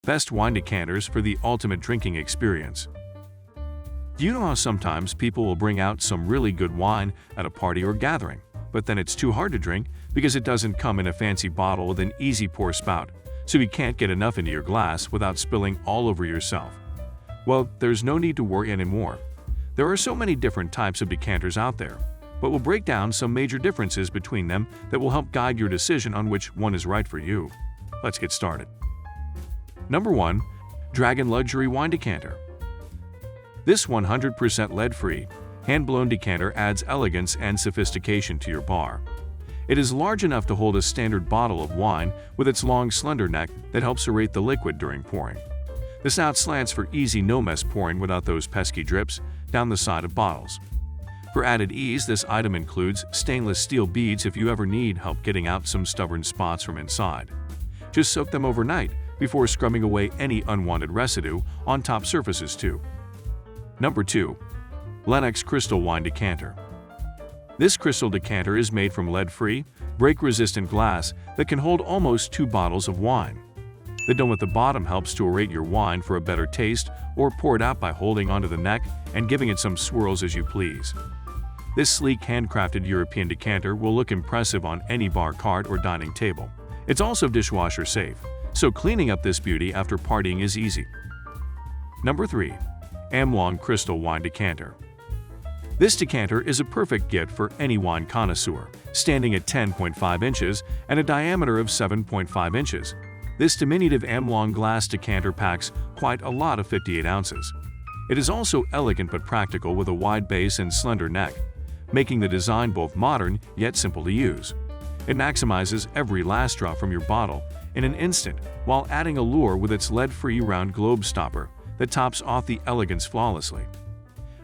Best wine decanters for the ultimate drinking experience. Do you know how sometimes people will bring out some really good wine at a party or gathering, but then it's too hard to drink because it doesn't come in a fancy bottle with an easy pour spout, so you can't get enough into your glass without spilling all over yourself? Well, there's no need to worry anymore. There are so many different types of decanters out there, but we'll break down some major differences between them that will help guide your decision on which one is right for you. Let's get started. Number 1. DRAGONN Luxury Wine Decanter. This 100% lead-free, hand-blown decanter adds elegance and sophistication to your bar. It is large enough to hold a standard bottle of wine with its long, slender neck that helps aerate the liquid during pouring. The snout slants for easy no-mess pouring without those pesky drips down the side of bottles. For added ease, this item includes stainless steel beads if you ever need help getting out some stubborn spots from inside. Just soak them overnight before scrubbing away any unwanted residue on top surfaces too. Number 2. Lenox Crystal Wine Decanter. This crystal decanter is made from lead-free, break-resistant glass that can hold almost 2 bottles of wine. The dome at the bottom helps to aerate your wine for a better taste or pour it out by holding onto the neck and giving it some swirls as you please. This sleek handcrafted European decanter will look impressive on any bar cart or dining table. It's also dishwasher safe, so cleaning up this beauty after partying is easy. Number 3. Amlong Crystal Wine Decanter. This decanter is a perfect gift for any wine connoisseur, standing at 10.5 inches and a diameter of 7.5 inches. This diminutive Amlong glass decanter packs quite a lot of 58 ounces. It is also elegant but practical with a wide base and slender neck, making the design both modern yet simple to use. It maximizes every last drop from your bottle in an instant while adding allure with its lead-free round globe stopper that tops off the elegance flawlessly.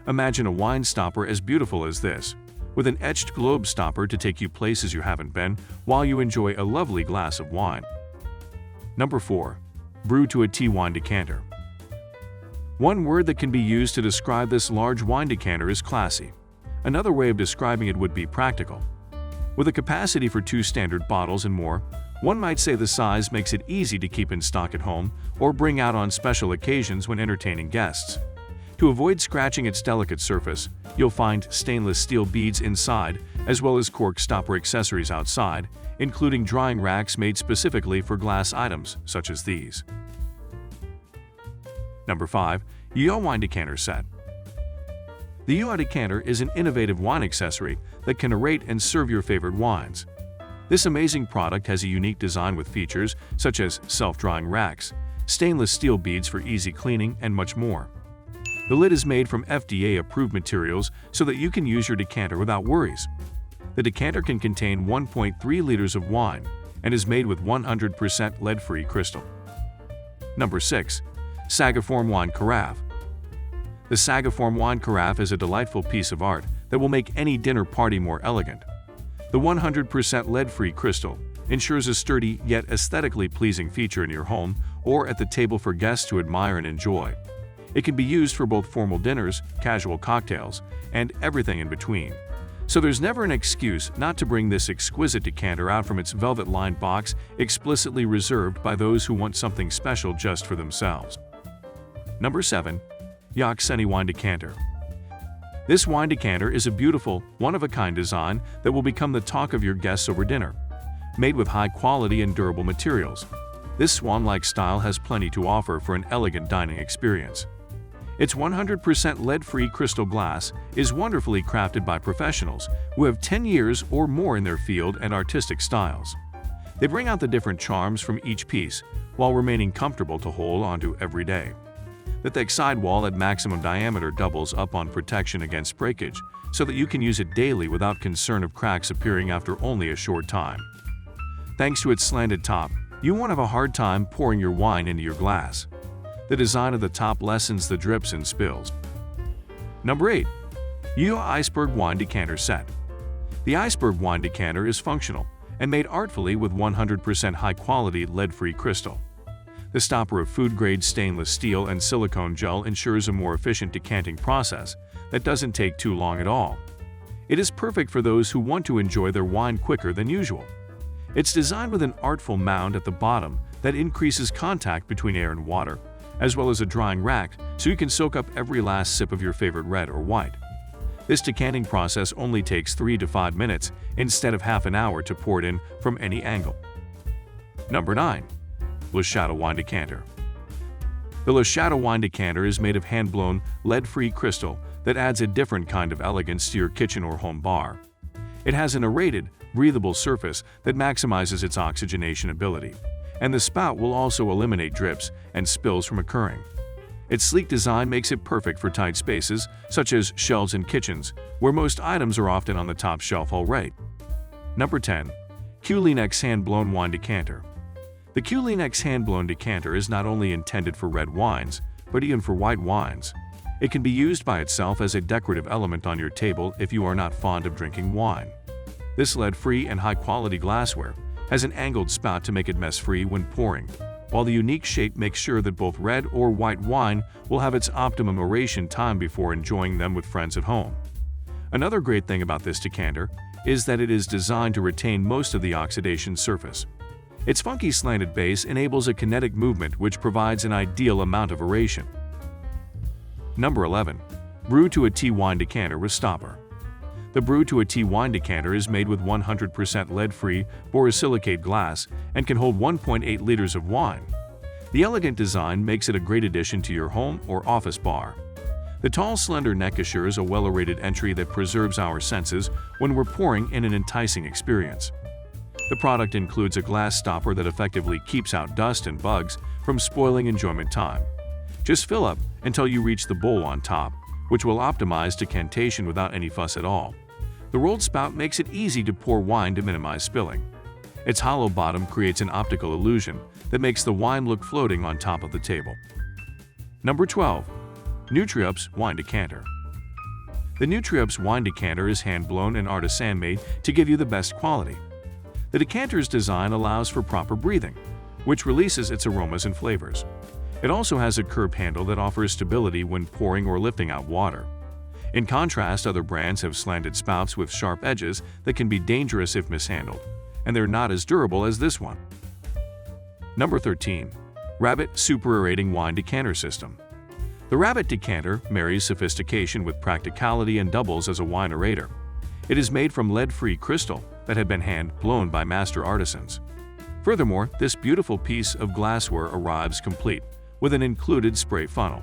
Imagine a wine stopper as beautiful as this, with an etched globe stopper to take you places you haven't been while you enjoy a lovely glass of wine. Number 4. Brew to a Tea Wine Decanter. One word that can be used to describe this large wine decanter is classy. Another way of describing it would be practical. With a capacity for 2 standard bottles and more, one might say the size makes it easy to keep in stock at home or bring out on special occasions when entertaining guests. To avoid scratching its delicate surface, you'll find stainless steel beads inside as well as cork stopper accessories outside, including drying racks made specifically for glass items such as these. Number 5. Yoxsuny Wine Decanter Set. The Yoxsuny decanter is an innovative wine accessory that can aerate and serve your favorite wines. This amazing product has a unique design with features such as self-drying racks, stainless steel beads for easy cleaning, and much more. The lid is made from FDA-approved materials so that you can use your decanter without worries. The decanter can contain 1.3 liters of wine and is made with 100% lead-free crystal. Number 6. Sagaform Wine Carafe. The Sagaform Wine Carafe is a delightful piece of art that will make any dinner party more elegant. The 100% lead-free crystal ensures a sturdy yet aesthetically pleasing feature in your home or at the table for guests to admire and enjoy. It can be used for both formal dinners, casual cocktails, and everything in between. So there's never an excuse not to bring this exquisite decanter out from its velvet-lined box explicitly reserved by those who want something special just for themselves. Number 7. Yoxsuny Wine Decanter. This wine decanter is a beautiful, one-of-a-kind design that will become the talk of your guests over dinner. Made with high-quality and durable materials, this swan-like style has plenty to offer for an elegant dining experience. Its 100% lead-free crystal glass is wonderfully crafted by professionals who have 10 years or more in their field and artistic styles. They bring out the different charms from each piece while remaining comfortable to hold onto every day. The thick sidewall at maximum diameter doubles up on protection against breakage so that you can use it daily without concern of cracks appearing after only a short time. Thanks to its slanted top, you won't have a hard time pouring your wine into your glass. The design of the top lessens the drips and spills. Number 8. Yoxsuny Iceberg Wine Decanter Set. The Iceberg wine decanter is functional and made artfully with 100% high-quality lead-free crystal. The stopper of food-grade stainless steel and silicone gel ensures a more efficient decanting process that doesn't take too long at all. It is perfect for those who want to enjoy their wine quicker than usual. It's designed with an artful mound at the bottom that increases contact between air and water, as well as a drying rack so you can soak up every last sip of your favorite red or white. This decanting process only takes 3 to 5 minutes instead of half an hour to pour it in from any angle. Number 9. Chateau Wine Decanter. The Chateau Wine Decanter is made of hand-blown, lead-free crystal that adds a different kind of elegance to your kitchen or home bar. It has an aerated, breathable surface that maximizes its oxygenation ability, and the spout will also eliminate drips and spills from occurring. Its sleek design makes it perfect for tight spaces, such as shelves in kitchens, where most items are often on the top shelf already. Number 10. Culinex Hand-Blown Wine Decanter. The Culinex Hand-Blown Decanter is not only intended for red wines, but even for white wines. It can be used by itself as a decorative element on your table if you are not fond of drinking wine. This lead-free and high-quality glassware has an angled spout to make it mess-free when pouring, while the unique shape makes sure that both red or white wine will have its optimum aeration time before enjoying them with friends at home. Another great thing about this decanter is that it is designed to retain most of the oxidation surface. Its funky slanted base enables a kinetic movement which provides an ideal amount of aeration. Number 11. Brew to a Tea Wine Decanter with Stopper. The Brew to a Tea Wine Decanter is made with 100% lead-free borosilicate glass and can hold 1.8 liters of wine. The elegant design makes it a great addition to your home or office bar. The tall, slender neck assures a well-aerated entry that preserves our senses when we're pouring in an enticing experience. The product includes a glass stopper that effectively keeps out dust and bugs from spoiling enjoyment time. Just fill up until you reach the bowl on top, which will optimize decantation without any fuss at all. The rolled spout makes it easy to pour wine to minimize spilling. Its hollow bottom creates an optical illusion that makes the wine look floating on top of the table. Number 12. Nutriups Wine Decanter. The Nutriups Wine Decanter is hand-blown and artisan-made to give you the best quality. The decanter's design allows for proper breathing, which releases its aromas and flavors. It also has a curved handle that offers stability when pouring or lifting out water. In contrast, other brands have slanted spouts with sharp edges that can be dangerous if mishandled, and they're not as durable as this one. Number 13. Rabbit Super-Aerating Wine Decanter System. The Rabbit Decanter marries sophistication with practicality and doubles as a wine aerator. It is made from lead-free crystal that had been hand-blown by master artisans. Furthermore, this beautiful piece of glassware arrives complete, with an included spray funnel.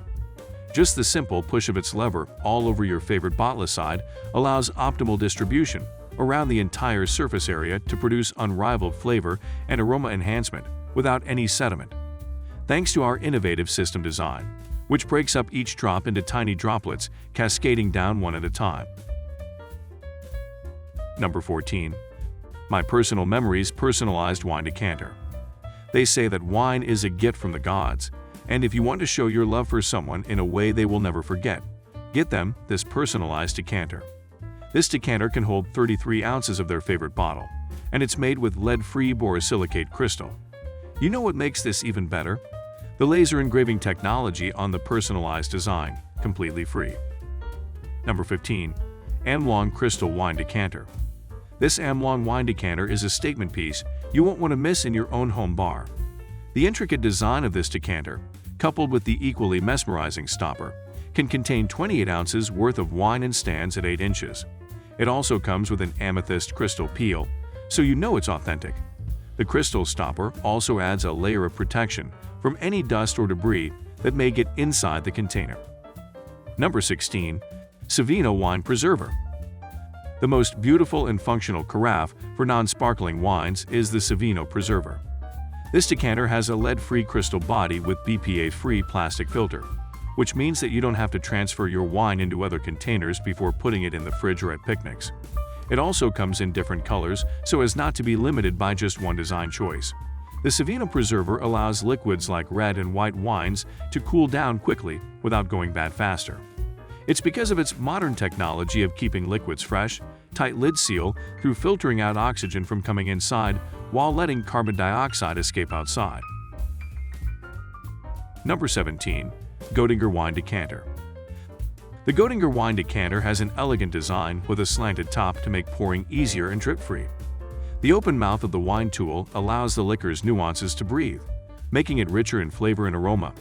Just the simple push of its lever all over your favorite bottle side allows optimal distribution around the entire surface area to produce unrivaled flavor and aroma enhancement without any sediment. Thanks to our innovative system design, which breaks up each drop into tiny droplets, cascading down one at a time. Number 14. My Personal Memories Personalized Wine Decanter. They say that wine is a gift from the gods, and if you want to show your love for someone in a way they will never forget, get them this personalized decanter. This decanter can hold 33 ounces of their favorite bottle, and it's made with lead-free borosilicate crystal. You know what makes this even better? The laser engraving technology on the personalized design, completely free. Number 15. Amlong Crystal Wine Decanter. This Amlong wine decanter is a statement piece you won't want to miss in your own home bar. The intricate design of this decanter, coupled with the equally mesmerizing stopper, can contain 28 ounces worth of wine and stands at 8 inches. It also comes with an amethyst crystal peel, so you know it's authentic. The crystal stopper also adds a layer of protection from any dust or debris that may get inside the container. Number 16. Savino Wine Preserver. The most beautiful and functional carafe for non-sparkling wines is the Savino Preserver. This decanter has a lead-free crystal body with BPA-free plastic filter, which means that you don't have to transfer your wine into other containers before putting it in the fridge or at picnics. It also comes in different colors so as not to be limited by just one design choice. The Savino Preserver allows liquids like red and white wines to cool down quickly without going bad faster. It's because of its modern technology of keeping liquids fresh, tight lid seal through filtering out oxygen from coming inside while letting carbon dioxide escape outside. Number 17. Godinger Wine Decanter. The Godinger Wine Decanter has an elegant design with a slanted top to make pouring easier and drip-free. The open mouth of the wine tool allows the liquor's nuances to breathe, making it richer in flavor and aroma.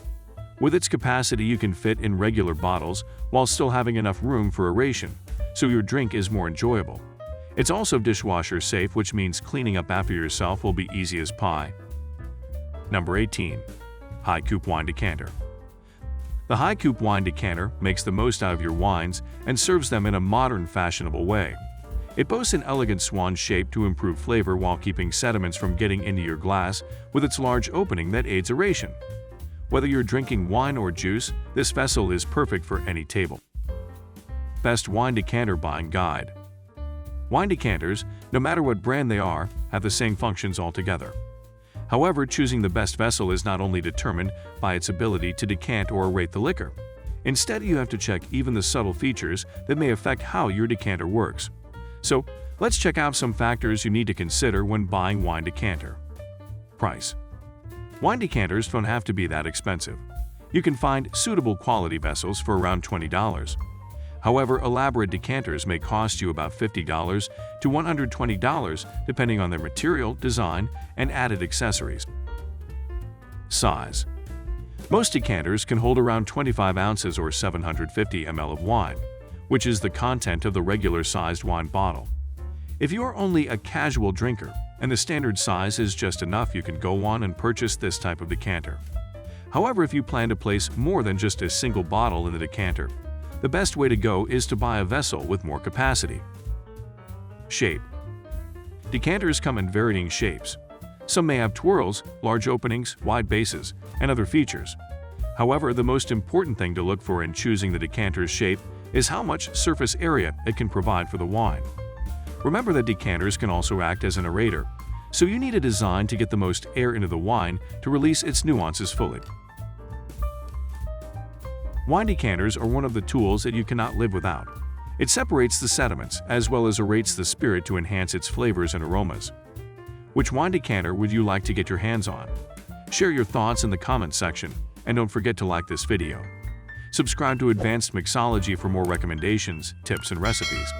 With its capacity, you can fit in regular bottles while still having enough room for aeration, so your drink is more enjoyable. It's also dishwasher safe, which means cleaning up after yourself will be easy as pie. Number 18. HiCoup Wine Decanter. The HiCoup Wine Decanter makes the most out of your wines and serves them in a modern, fashionable way. It boasts an elegant swan shape to improve flavor while keeping sediments from getting into your glass with its large opening that aids aeration. Whether you're drinking wine or juice, this vessel is perfect for any table. Best Wine Decanter Buying Guide. Wine decanters, no matter what brand they are, have the same functions altogether. However, choosing the best vessel is not only determined by its ability to decant or aerate the liquor. Instead, you have to check even the subtle features that may affect how your decanter works. So, let's check out some factors you need to consider when buying wine decanter. Price. Wine decanters don't have to be that expensive. You can find suitable quality vessels for around $20. However, elaborate decanters may cost you about $50 to $120 depending on their material, design, and added accessories. Size. Most decanters can hold around 25 ounces or 750 ml of wine, which is the content of the regular-sized wine bottle. If you are only a casual drinker and the standard size is just enough, you can go on and purchase this type of decanter. However, if you plan to place more than just a single bottle in the decanter, the best way to go is to buy a vessel with more capacity. Shape. Decanters come in varying shapes. Some may have twirls, large openings, wide bases, and other features. However, the most important thing to look for in choosing the decanter's shape is how much surface area it can provide for the wine. Remember that decanters can also act as an aerator, so you need a design to get the most air into the wine to release its nuances fully. Wine decanters are one of the tools that you cannot live without. It separates the sediments as well as aerates the spirit to enhance its flavors and aromas. Which wine decanter would you like to get your hands on? Share your thoughts in the comment section, and don't forget to like this video. Subscribe to Advanced Mixology for more recommendations, tips, and recipes.